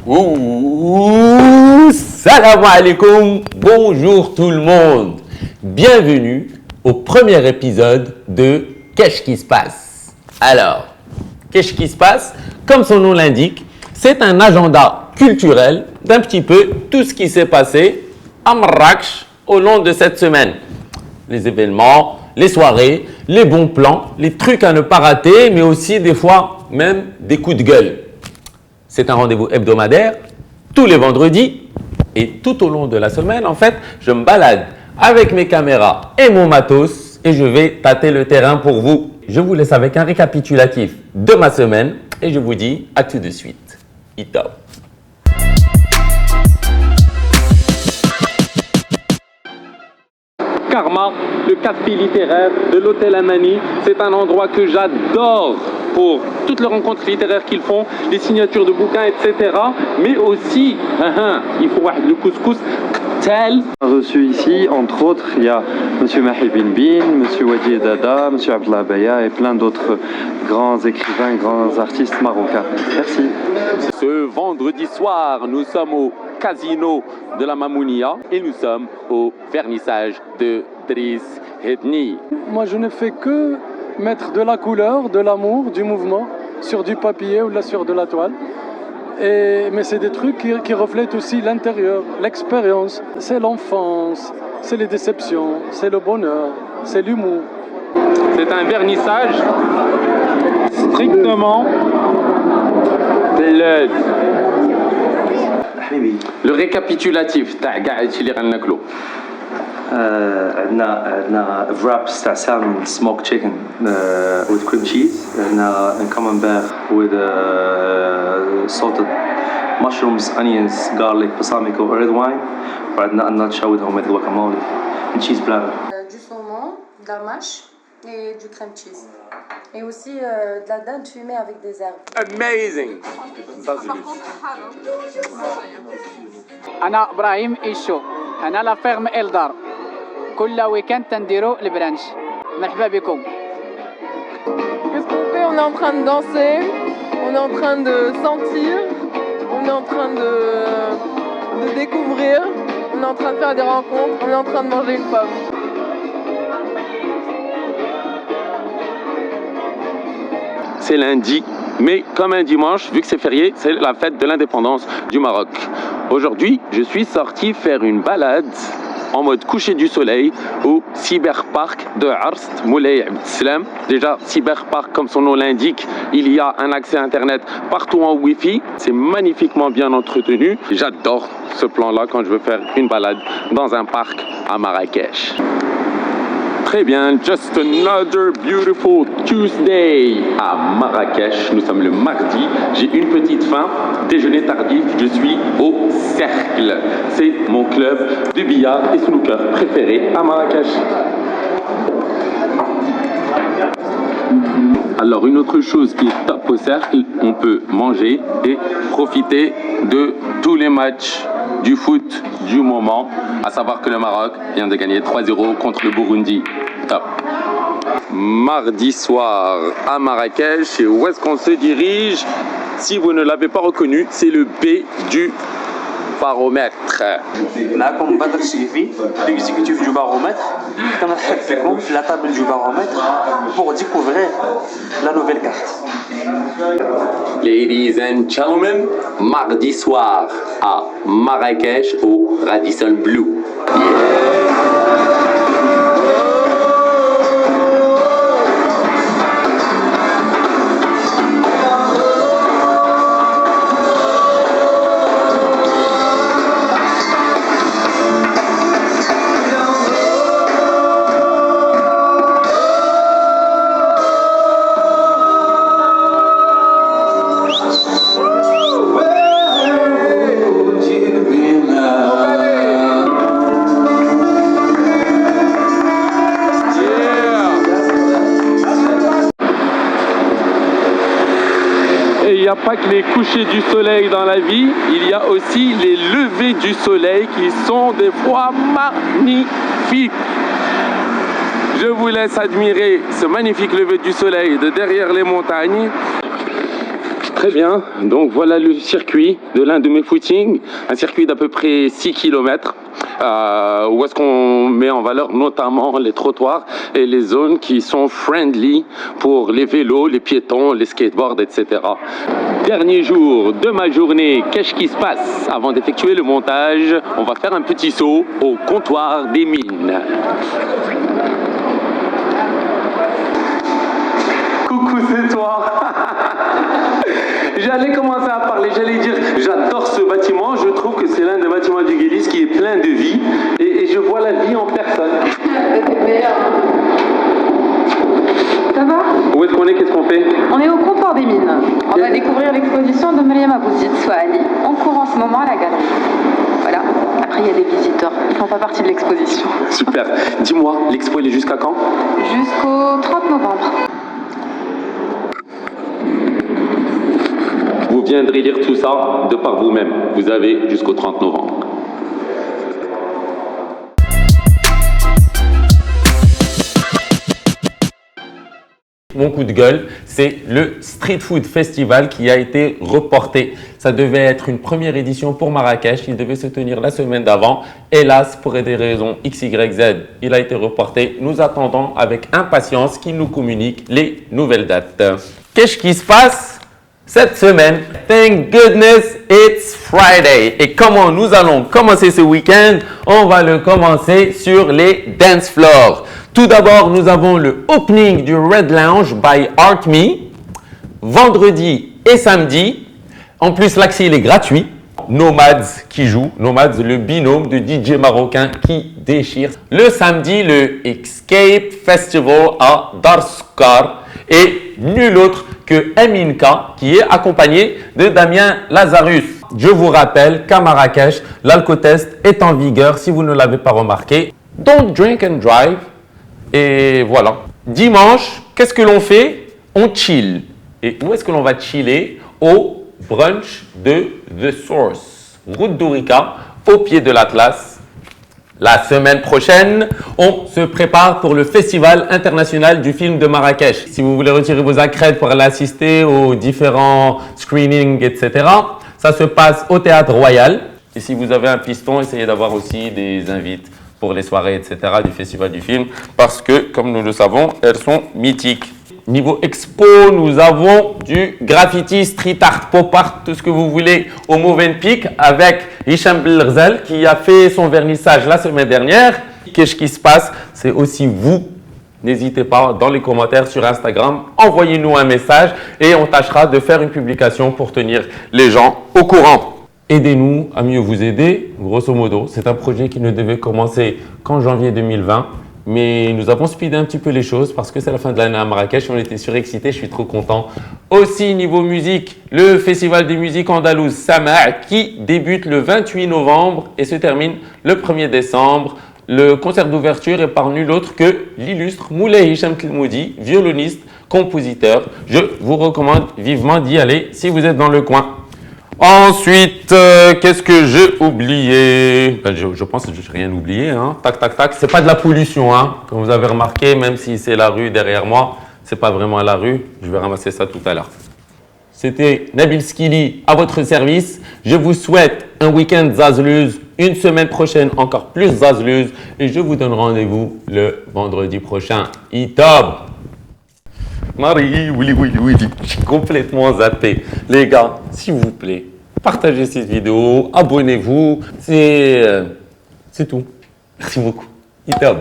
Ouh, salam alaikum, bonjour tout le monde. Bienvenue au premier épisode de Qu'est-ce qui se passe? Alors, qu'est-ce qui se passe? Comme son nom l'indique, c'est un agenda culturel d'un petit peu tout ce qui s'est passé à Marrakech au long de cette semaine. Les événements, les soirées, les bons plans, les trucs à ne pas rater, mais aussi des fois même des coups de gueule. C'est un rendez-vous hebdomadaire, tous les vendredis, et tout au long de la semaine, en fait, je me balade avec mes caméras et mon matos, et je vais tâter le terrain pour vous. Je vous laisse avec un récapitulatif de ma semaine, et je vous dis à tout de suite. Ito. Karma, le café littéraire de l'hôtel Amani. C'est un endroit que j'adore pour toutes les rencontres littéraires qu'ils font, les signatures de bouquins, etc. Mais aussi, il faut voir le couscous tel. Reçu ici, entre autres, il y a M. Mahi Bin Bin, M. Wadi Dada, M. Abdallah Baya et plein d'autres grands écrivains, grands artistes marocains. Merci. Ce vendredi soir, nous sommes au casino de la Mamounia et nous sommes au vernissage de Driss Hedni. Moi, je ne fais que mettre de la couleur, de l'amour, du mouvement sur du papier ou là sur de la toile. Mais c'est des trucs qui reflètent aussi l'intérieur, l'expérience. C'est l'enfance, c'est les déceptions, c'est le bonheur, c'est l'humour. C'est un vernissage strictement le récapitulatif تاع كاع هادشي اللي غناكلو. عندنا wraps تاع salmon smoked chicken with cream cheese. عندنا un camembert with salted mushrooms, onions, garlic, balsamico, red wine. وعندنا الناتشا with homemade guacamole and cheese platter. Du saumon, de la mâche et du crème cheese. Et aussi de la dinde fumée avec des herbes. Amazing. أنا إبراهيم إيشو، أنا لا فيرم إلدار، كل ويكند تنديرو البرانش. مرحبا بكم. Qu'est-ce qu'on fait? On est en train de danser, on est en train de sentir, on est en train de découvrir, on est en train de faire des rencontres, on est en train de manger une pomme. C'est lundi, mais comme un dimanche, vu que c'est férié, c'est la fête de l'indépendance du Maroc. Aujourd'hui, je suis sorti faire une balade en mode coucher du soleil au cyberpark de Arst Moulay Abd Salam. Déjà, cyberpark, comme son nom l'indique, il y a un accès internet partout en Wi-Fi. C'est magnifiquement bien entretenu. J'adore ce plan-là quand je veux faire une balade dans un parc à Marrakech. Très bien, just another beautiful Tuesday à Marrakech. Nous sommes le mardi, j'ai une petite faim, déjeuner tardif, je suis au Cercle. C'est mon club de billard et snooker préféré à Marrakech. Alors une autre chose qui est top au Cercle, on peut manger et profiter de tous les matchs du foot du moment, à savoir que le Maroc vient de gagner 3-0 contre le Burundi. Top. Mardi soir à Marrakech, et où est-ce qu'on se dirige? Si vous ne l'avez pas reconnu, c'est le B du baromètre. معكم بدر الشريفي l'exécutif du baromètre. كنرحب بكم في la table du baromètre pour découvrir la nouvelle carte. Ladies and gentlemen, mardi soir à Marrakech au Radisson Blu. Il n'y a pas que les couchers du soleil dans la vie, il y a aussi les levées du soleil qui sont des fois magnifiques. Je vous laisse admirer ce magnifique lever du soleil de derrière les montagnes. Très bien, donc voilà le circuit de l'un de mes footings, un circuit d'à peu près 6 km, où est-ce qu'on met en valeur notamment les trottoirs et les zones qui sont friendly pour les vélos, les piétons, les skateboards, etc. Dernier jour de ma journée, qu'est-ce qui se passe? Avant d'effectuer le montage, on va faire un petit saut au comptoir des mines. Coucou, c'est toi. J'allais commencer à parler, j'allais dire j'adore ce bâtiment, je trouve que c'est l'un des bâtiments du Guélis qui est plein de vie et je vois la vie en personne. Ça va? Où est-ce qu'on est? Qu'est-ce qu'on fait? On est au comptoir des mines. On va découvrir l'exposition de Mariam Abouzid Souhani en cours en ce moment à la galerie. Voilà. Après, il y a des visiteurs qui ne font pas partie de l'exposition. Super. Dis-moi, l'expo elle est jusqu'à quand? Jusqu'au 30 novembre. Vous viendrez lire tout ça de par vous-même. Vous avez jusqu'au 30 novembre. Mon coup de gueule, c'est le Street Food Festival qui a été reporté. Ça devait être une première édition pour Marrakech. Il devait se tenir la semaine d'avant. Hélas, pour des raisons XYZ, il a été reporté. Nous attendons avec impatience qu'il nous communique les nouvelles dates. Qu'est-ce qui se passe cette semaine? Thank goodness it's Friday. Et comment nous allons commencer ce week-end? On va le commencer sur les dance floors. Tout d'abord, nous avons le opening du Red Lounge by Art Me, vendredi et samedi. En plus, l'accès il est gratuit. Nomads qui joue, Nomads, le binôme de DJ marocain qui déchire. Le samedi, le Escape Festival à Darskar et nul autre que Aminka qui est accompagné de Damien Lazarus. Je vous rappelle qu'à Marrakech, l'alcotest est en vigueur si vous ne l'avez pas remarqué. Don't drink and drive. Et voilà. Dimanche, qu'est-ce que l'on fait? On chill. Et où est-ce que l'on va chiller? Au brunch de The Source, route d'Ourika, au pied de l'Atlas. La semaine prochaine, on se prépare pour le Festival international du film de Marrakech. Si vous voulez retirer vos accrèdes pour aller assister aux différents screenings, etc., ça se passe au Théâtre Royal. Et si vous avez un piston, essayez d'avoir aussi des invités pour les soirées, etc. du Festival du film, parce que, comme nous le savons, elles sont mythiques. Niveau expo, nous avons du graffiti, street art, pop art, tout ce que vous voulez au Movenpick avec Hicham Belghzel qui a fait son vernissage la semaine dernière. Qu'est-ce qui se passe? C'est aussi vous. N'hésitez pas dans les commentaires sur Instagram, envoyez-nous un message et on tâchera de faire une publication pour tenir les gens au courant. Aidez-nous à mieux vous aider, grosso modo. C'est un projet qui ne devait commencer qu'en janvier 2020. Mais nous avons speedé un petit peu les choses parce que c'est la fin de l'année à Marrakech. On était surexcités, je suis trop content. Aussi, niveau musique, le Festival des musiques andalouses Sama' qui débute le 28 novembre et se termine le 1er décembre. Le concert d'ouverture est par nul autre que l'illustre Moulay Hicham Telmoudi, violoniste, compositeur. Je vous recommande vivement d'y aller si vous êtes dans le coin. Ensuite, qu'est-ce que j'ai oublié? Je pense que je n'ai rien oublié. Hein. Tac, tac, tac. C'est pas de la pollution, hein. Comme vous avez remarqué, même si c'est la rue derrière moi, c'est pas vraiment la rue. Je vais ramasser ça tout à l'heure. C'était Nabil Skili à votre service. Je vous souhaite un week-end zazleuse, une semaine prochaine encore plus zazleuse et je vous donne rendez-vous le vendredi prochain. Itob! Marie, oui, je suis complètement zappé. Les gars, s'il vous plaît, partagez cette vidéo, abonnez-vous, c'est tout. Merci beaucoup. Itob.